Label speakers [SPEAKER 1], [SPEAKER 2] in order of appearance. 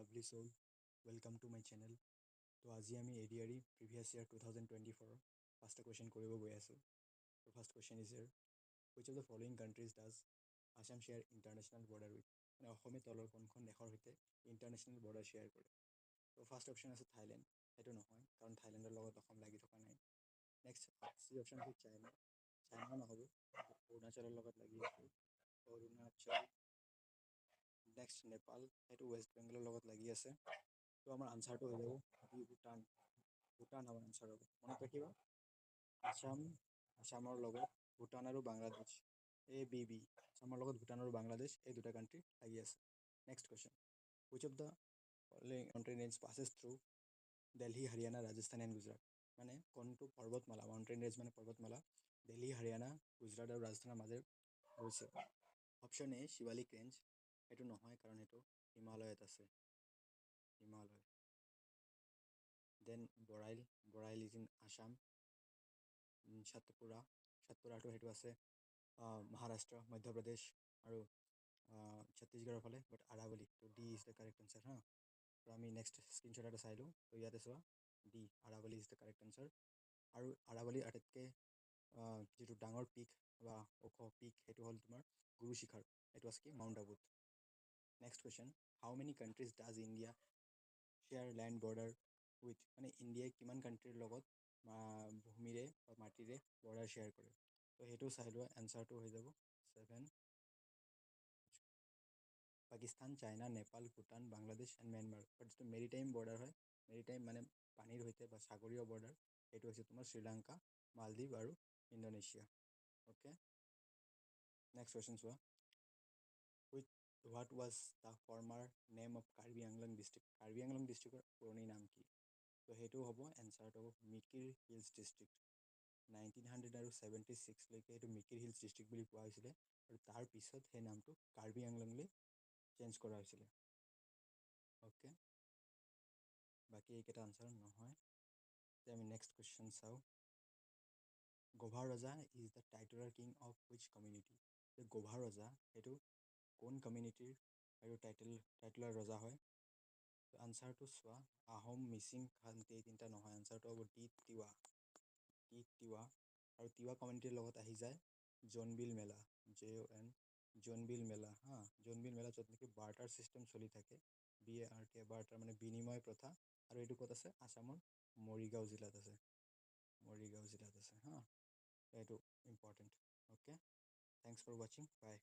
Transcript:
[SPEAKER 1] Lovely soul, welcome to my channel. তো আজি আমি ADRE previous year 2024 first question কৰিব গৈ আছোঁ। তো first question is year, which of the following countries does Assam share international border with, মানে অসমে তলৰ কোনখন দেশৰ সৈতে ইণ্টাৰনেশ্যনেল বৰ্ডাৰ শ্বেয়াৰ কৰে। তো ফাৰ্ষ্ট অপশ্যন আছে থাইলেণ্ড, সেইটো নহয় কাৰণ থাইলেণ্ডৰ লগত অসম লাগি থকা নাই। নেক্সট চি অপশ্যন আছে চাইনা, চাইনাও নহ'ব, অৰুণাচলৰ লগত লাগি আছে, অৰুণাচল। নেক্সট নেপাল, সেইটো ৱেষ্ট বেংগলৰ লগত লাগি আছে। তো আমাৰ আনচাৰটো হৈ যাব ভূটান। ভূটান আমাৰ আনচাৰ হ'ব, মনত ৰাখিবা। আছামৰ লগত ভূটান আৰু বাংলাদেশ, ABB, আছামৰ লগত ভূটান আৰু বাংলাদেশ এই দুটা কাণ্ট্ৰি লাগি আছে। Next question, which of the mountain range passes through Delhi, Haryana, Rajasthan and Gujarat, মানে কোনটো পৰ্বতমালা, মাউণ্টেইন ৰেঞ্জ মানে পৰ্বতমালা, দিল্লী, হাৰিয়ানা, গুজৰাট আৰু ৰাজস্থানৰ মাজেৰে গৈছে। অপশ্যন এ শিৱালিক ৰেঞ্জ, সেইটো নহয় কাৰণ সেইটো হিমালয়ত আছে, Himalaya. Then Barail is in Assam. সাতপুৰাটো সেইটো আছে মহাৰাষ্ট্ৰ, মধ্যপ্ৰদেশ আৰু ছত্তীশগড়ৰ ফালে, বাট আৰাৱলী, তো D is the correct answer হা। তো আমি নেক্সট স্ক্ৰীনশ্বট এটা চাই লওঁ। তো ইয়াতে চোৱা, D Aravalli is the correct answer. আৰু আৰাৱলীৰ আটাইতকৈ যিটো ডাঙৰ পিক বা ওখ পিক, সেইটো হ'ল তোমাৰ গুৰু শিখৰ, এইটো আছে কি মাউণ্ট আবুত। Next question, how many countries does India share land border with, মানে ইণ্ডিয়াই কিমান কাণ্ট্ৰিৰ লগত ভূমিৰে বা মাটিৰে বৰ্ডাৰ শ্বেয়াৰ কৰে। তো সেইটো চাই লোৱা, এনচাৰটো হৈ যাব 7। Pakistan, China, Nepal, Bhutan, Bangladesh and Myanmar. But যিটো মেৰিটাইম বৰ্ডাৰ হয়, মেৰিটাইম মানে পানীৰ সৈতে বা সাগৰীয় বৰ্ডাৰ, সেইটো হৈছে তোমাৰ শ্ৰীলংকা, মালদ্বীপ আৰু ইণ্ডোনেছিয়া। অ'কে, নেক্সট কুৱেশ্যন চোৱা, what was the former name of Karbi Anglong district, Karbi Anglong ডিষ্ট্ৰিক্টৰ পুৰণি নাম কি? তো সেইটো হ'ব, এনচাৰটো হ'ব মিকিৰ হিলছ ডিষ্ট্ৰিক্ট। 1976লৈকে এইটো মিকিৰ হিলছ ডিষ্ট্ৰিক্ট বুলি কোৱা হৈছিলে, আৰু তাৰপিছত সেই নামটো কাৰ্বি আংলংলৈ চেঞ্জ কৰা হৈছিলে। অ'কে, বাকী এইকেইটা আনচাৰ নহয়। এতিয়া আমি নেক্সট কুৱেশ্যন চাওঁ। Gobha Raja is the titular king of which community, Gobha Raja সেইটো কোন কমিউনিটিৰ আৰু টাইটুলাৰ ৰজা হয়? আনচাৰটো চোৱা, আহোম, মিচিং, খামতি, এই তিনিটা নহয়, আনচাৰটো হ'ব টি তিৱা। আৰু তিৱা কমিউনিটিৰ লগত আহি যায় জোনবিল মেলা, JON, জোনবিল মেলা হা। জোনবিল মেলা য'ত নেকি বাৰ্টাৰ ছিষ্টেম চলি থাকে, BART, বাৰ্টাৰ মানে বিনিময় প্ৰথা, আৰু এইটো ক'ত আছে? আছামৰ মৰিগাঁও জিলাত আছে, মৰিগাঁও জিলাত আছে হা। এইটো ইম্পৰ্টেণ্ট। অ'কে, থেংকছ ফৰ ৱাচিং, বাই।